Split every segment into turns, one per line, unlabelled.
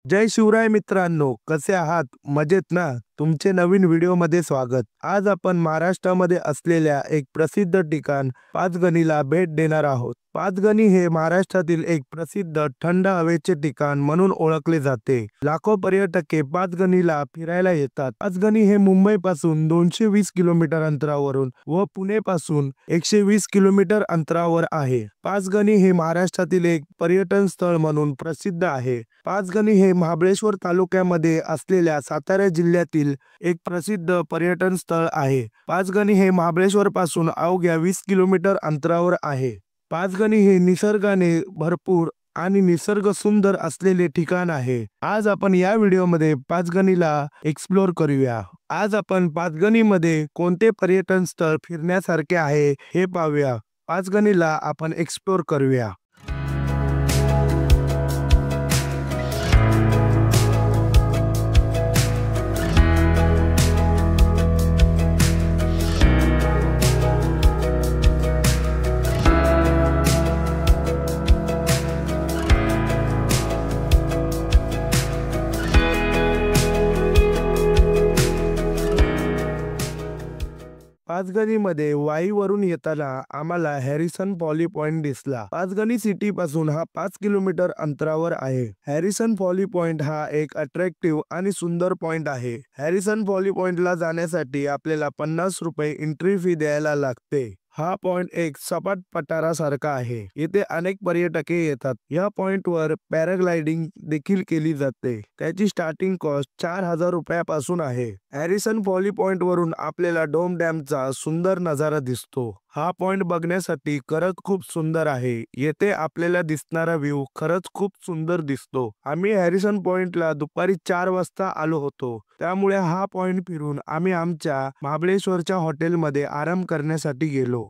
जय शिवराय मित्रांनो, कसे आहात? मजेत ना? तुमचे नवीन व्हिडिओमध्ये स्वागत. आज आपण महाराष्ट्रामध्ये असलेल्या एक प्रसिद्ध ठिकाण पाचगणीला भेट देणार आहोत. पाचगणी हे महाराष्ट्रातील एक प्रसिद्ध थंड हवेचे ठिकाण म्हणून ओळखले जाते. लाखो पर्यटक पाचगणीला फिरायला येतात. पाचगणी हे मुंबईपासून 220 किलोमीटर अंतरावरून व पुणेपासून 120 किलोमीटर अंतरावर आहे. पाचगणी हे महाराष्ट्रातील एक पर्यटन स्थळ म्हणून प्रसिद्ध आहे. पाचगणी हे महाबळेश्वर तालुक्यामध्ये असलेल्या सातारा जिल्ह्यातील एक प्रसिद्ध पर्यटन स्थळ आहे. पाचगणी हे महाबळेश्वर पासून अवघ्या 20 किलोमीटर अंतरावर आहे. पाचगणी हे निसर्गाने भरपूर आणि निसर्ग सुंदर असलेले ठिकाण आहे. आज आपण या व्हिडिओमध्ये पाचगणीला एक्सप्लोर करूया. आज आपण पाचगणीमध्ये कोणते पर्यटन स्थळ फिरण्यासारखे आहे हे पाहूया. पाचगणीला आपण एक्सप्लोर करूया. पाचगणीमध्ये वाईवरून येताना आम्हाला हॅरिसन फॉली पॉइंट दिसला. पाचगणी सिटी पासून हा 5 किलोमीटर अंतरावर आहे. हॅरिसन फॉली पॉइंट हा एक अट्रॅक्टिव्ह आणि सुंदर पॉइंट आहे. हॅरिसन फॉली पॉइंटला जाण्यासाठी आपल्याला 50 रुपये एंट्री फी द्यायला लागते. हा पॉइंट एक सपाट पठारासारखा आहे. येथे अनेक पर्यटक येतात. या पॉइंटवर पॅराग्लायडिंग देखील केली जाते. त्याची स्टार्टिंग कॉस्ट 4000 रुपयापासून आहे. हॅरिसन फॉली पॉइंट वरून आपल्याला डोम डॅमचा सुंदर नजारा दिसतो. हा पॉइंट बघण्यासाठी खरंच खूप सुंदर आहे. येथे आपल्याला दिसणारा व्ह्यू खरंच खूप सुंदर दिसतो. आम्ही हॅरिसन पॉइंटला दुपारी 4 वाजता आलो होतो. त्यामुळे हा पॉइंट फिरून आम्ही आमच्या महाबळेश्वरच्या हॉटेलमध्ये आराम करण्यासाठी गेलो.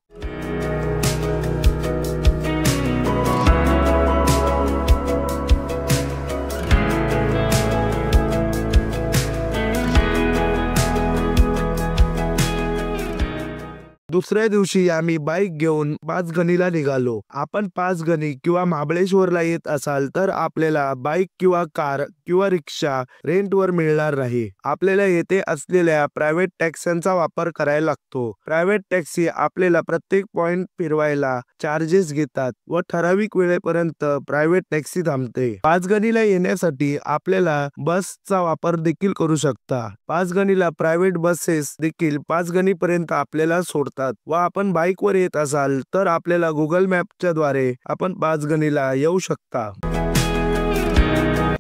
दुसऱ्या दिवशी आम्ही बाईक घेऊन पाचगणीला निघालो. आपण पाचगणी किंवा महाबळेश्वरला येत असाल तर आपल्याला बाईक किंवा कार किंवा रिक्षा रेंटवर मिळणार नाही. आपल्याला येथे असलेल्या प्रायव्हेट टॅक्सीचा वापर करायला लागतो. प्रायव्हेट टॅक्सी आपल्याला प्रत्येक पॉइंट फिरवायला चार्जेस घेतात व ठराविक वेळेपर्यंत प्रायव्हेट टॅक्सी थांबते. पाचगणीला येण्यासाठी आपल्याला बसचा वापर देखील करू शकता. पाचगणीला प्रायव्हेट बसेस देखील पाचगणीपर्यंत आपल्याला सोडतात व आपण बाईकवर येत असाल तर आपल्याला गुगल मॅपच्या द्वारे आपण पाचगणीला येऊ शकता.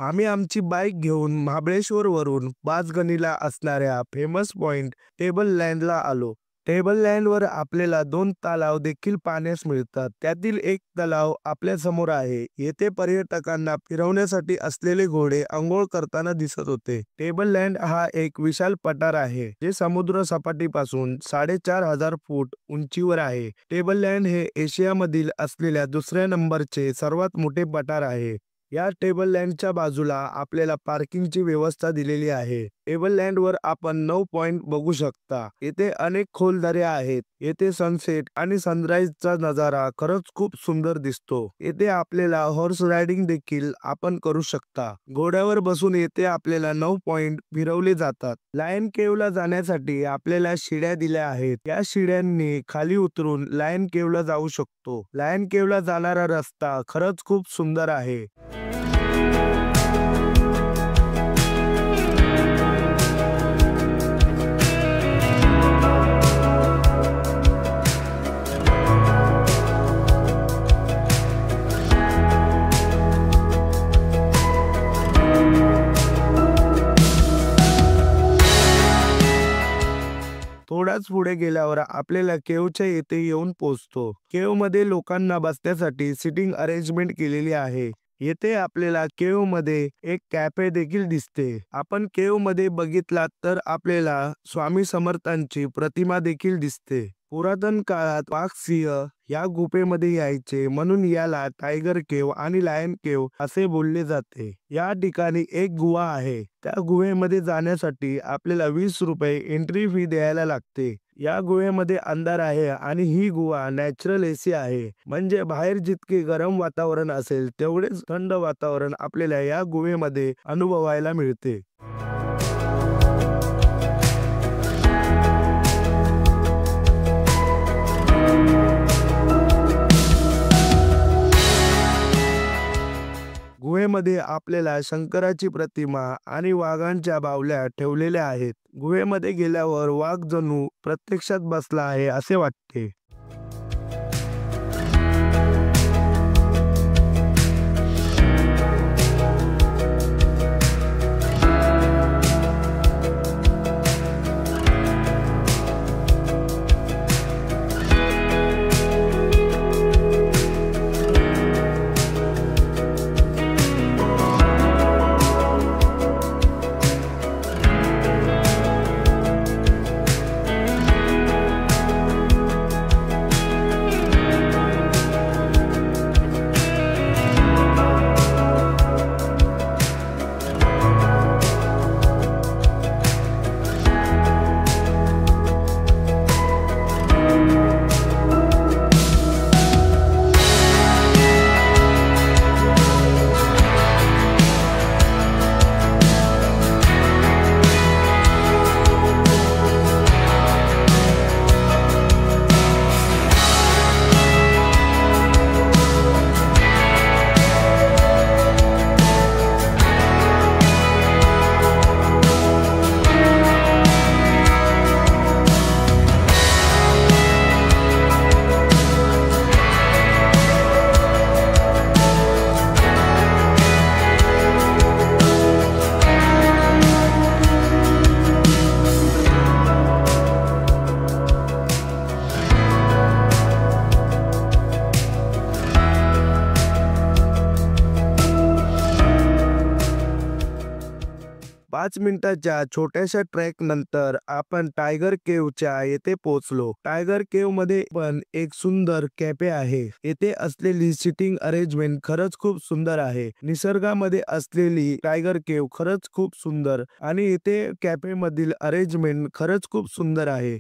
आम्ही आमची बाईक घेऊन महाबळेश्वर वरून पाचगणीला असणाऱ्या फेमस पॉइंट टेबल लँडला आलो. टेबल लँडवर आपल्याला 2 तलाव देखील पाहण्यास मिळतात. त्यातील एक तलाव आपल्या समोर आहे. येथे पर्यटकांना फिरवण्यासाठी असलेले घोडे अंघोळ करताना दिसत होते. टेबल लँड हा एक विशाल पठार आहे जे समुद्र सपाटीपासून 4500 फूट उंचीवर आहे. टेबल लँड हे एशियामधील असलेल्या दुसऱ्या नंबरचे सर्वात मोठे पठार आहे. या टेबल लँडच्या बाजूला आपल्याला पार्किंगची व्यवस्था दिलेली आहे. टेबल लँडवर आपण 9 पॉइंट बघू शकता. येथे अनेक खोल दऱ्या आहेत. येथे सनसेट आणि सनराईजचा नजारा खरंच खूप सुंदर दिसतो. येथे आपल्याला हॉर्स रायडिंग देखील आपण करू शकता. घोड्यावर बसून येथे आपल्याला 9 पॉइंट फिरवले जातात. लायन केव्हला जाण्यासाठी आपल्याला शिड्या दिल्या आहेत. या शिड्यांनी खाली उतरून लायन केव्हला जाऊ शकतो. लायन केव्हला जाणारा रस्ता खरंच खूप सुंदर आहे. थोडाच पुढे गेल्यावर आपल्याला केव्हच्या येथे येऊन पोहोचतो. केव्हमध्ये लोकांना बसण्यासाठी सिटिंग अरेंजमेंट केलेली आहे. येथे आपल्याला केव्हमध्ये एक कॅफे देखील दिसते. आपण केव्हमध्ये बघितलात तर आपल्याला स्वामी समर्थांची प्रतिमा देखील दिसते. पुरातन काळात वाघ सिंह या गुफेमध्ये यायचे म्हणून याला टायगर केव्ह आणि लायन केव्ह असे बोलले जाते. या ठिकाणी एक गुहा आहे. त्या गुहेमध्ये जाण्यासाठी आपल्याला 20 रुपये एंट्री फी द्यायला लागते. या गुहेमध्ये अंधार आहे आणि ही गुहा नॅचरल एसी आहे, म्हणजे बाहेर जितके गरम वातावरण असेल तेवढेच थंड वातावरण आपल्याला या गुहेमध्ये अनुभवायला मिळते. गुहेमध्ये आपल्याला शंकराची प्रतिमा आणि वाघांच्या बावल्या ठेवलेल्या आहेत. गुहेमध्ये गेल्यावर वाघ जणू प्रत्यक्षात बसला आहे असे वाटते. पाच मिनिटाच्या छोट्याशा ट्रेक नंतर आपण टायगर केव्हच्या येथे पोहोचलो. टायगर केव्ह मध्ये पण एक सुंदर कॅफे आहे. येथे असलेली सिटिंग अरेंजमेंट खरंच खूप सुंदर आहे. निसर्गामध्ये असलेली टायगर केव्ह खरंच खूप सुंदर आणि येथे कॅफे मधील अरेंजमेंट खरंच खूप सुंदर आहे.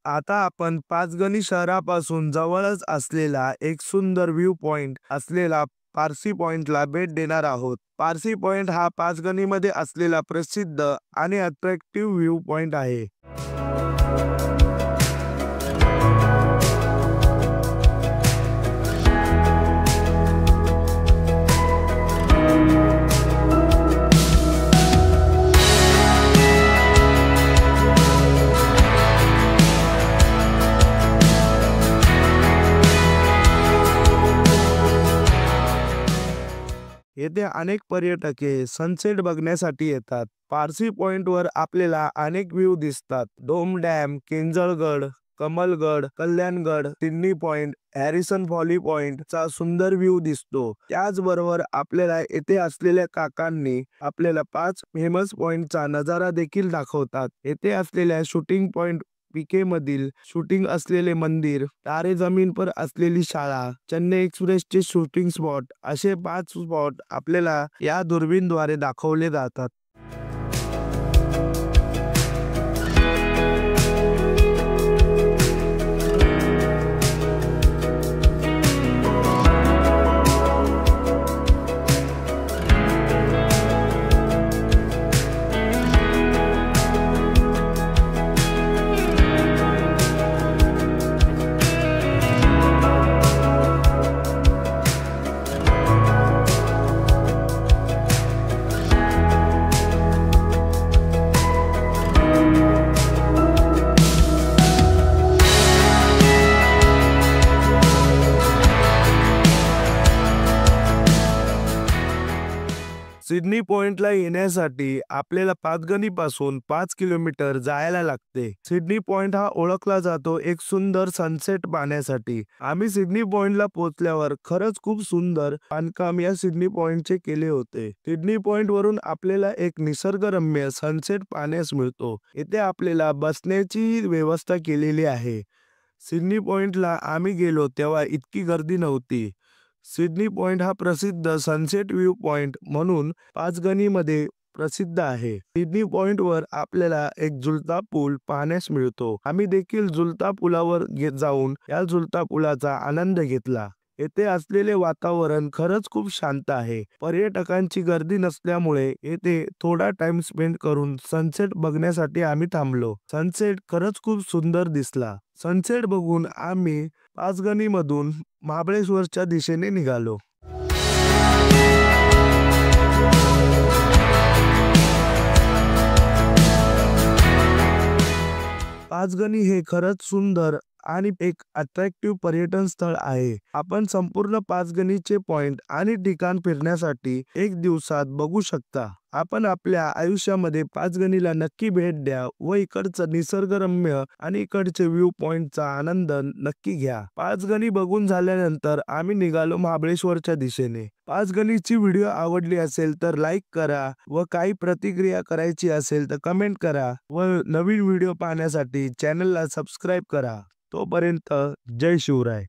आता आपण पाचगणी शहरापासून जवळच असलेला एक सुंदर व्ह्यू पॉइंट असलेला पारसी पॉइंटला भेट देणार आहोत. पारसी पॉइंट हा पाचगणीमध्ये असलेला प्रसिद्ध आणि अट्रॅक्टिव्ह व्ह्यू पॉइंट आहे. येथे अनेक पर्यटके सनसेट बघण्यासाठी येतात. पारसी पॉइंटवर आपल्याला अनेक व्ह्यू दिसतात. Dhom dam, Kinjalgad, Kamalgad, Kalyangad, Sydney point, Harrison valley point चा सुंदर व्ह्यू दिसतो. त्याचबरोबर आपल्याला येथे असलेल्या काकांनी आपल्याला 5 फेमस पॉइंटचा नजारा देखील दाखवतात. येथे असलेल्या शूटिंग पॉइंट पीके मधील शूटिंग असलेले मंदिर, तारे जमीन पर असलेली शाळा, चेन्नई एक्सप्रेसचे शूटिंग स्पॉट असे 5 स्पॉट आपल्याला या दुर्बीणद्वारे दाखवले जातात. सिडनी पॉइंटला येण्यासाठी आपल्याला पाचगणीपासून 5 किलोमीटर जायला लागते. सिडनी पॉइंट हा ओळखला जातो एक सुंदर सनसेट पाहण्यासाठी. आम्ही सिडनी पॉइंटला पोहोचल्यावर खरंच खूप सुंदर बांधकाम या सिडनी पॉइंटचे केले होते. सिडनी पॉइंट वरून आपल्याला एक निसर्गरम्य सनसेट पाहण्यास मिळतो. येथे आपल्याला बसण्याची व्यवस्था केलेली आहे. सिडनी पॉइंटला आम्ही गेलो तेव्हा इतकी गर्दी नव्हती. सिडनी पॉइंट हा प्रसिद्ध सनसेट व्ह्यू पॉइंट म्हणून पाचगणीमध्ये प्रसिद्ध आहे. सिडनी पॉइंटवर आपल्याला एक झुलता पूल पाहण्यास मिळतो. आम्ही देखील झुलता पुलावर जाऊन या झुलता पुलाचा आनंद घेतला. येथे असलेले वातावरण खरंच खूप शांत आहे. पर्यटकांची गर्दी नसल्यामुळे येथे थोडा टाइम स्पेंड करून सनसेट बघण्यासाठी आम्ही थांबलो. सनसेट खरंच खूप सुंदर दिसला. सनसेट बघून आम्ही पाचगणीमधून महाबळेश्वरच्या दिशेने निघालो. पाचगणी हे खरंच सुंदर आणि एक अट्रॅक्टिव्ह पर्यटन स्थळ आहे. आपण संपूर्ण पाचगणीचे पॉइंट आणि ठिकाण फिरण्यासाठी एक दिवसात बघू शकता. आपण आपल्या आयुष्यामध्ये पाचगणीला नक्की भेट द्या व इकडचं निसर्गरम्य आणि इकडचे व्ह्यू पॉइंटचा आनंद नक्की घ्या. पाचगणी बघून झाल्यानंतर आम्ही निघालो महाबळेश्वरच्या दिशेने. पाचगणीची व्हिडिओ आवडली असेल तर लाईक करा व काही प्रतिक्रिया करायची असेल तर कमेंट करा व नवीन व्हिडिओ पाहण्यासाठी चॅनलला सबस्क्राईब करा. तोपर्यंत जय शिवराय.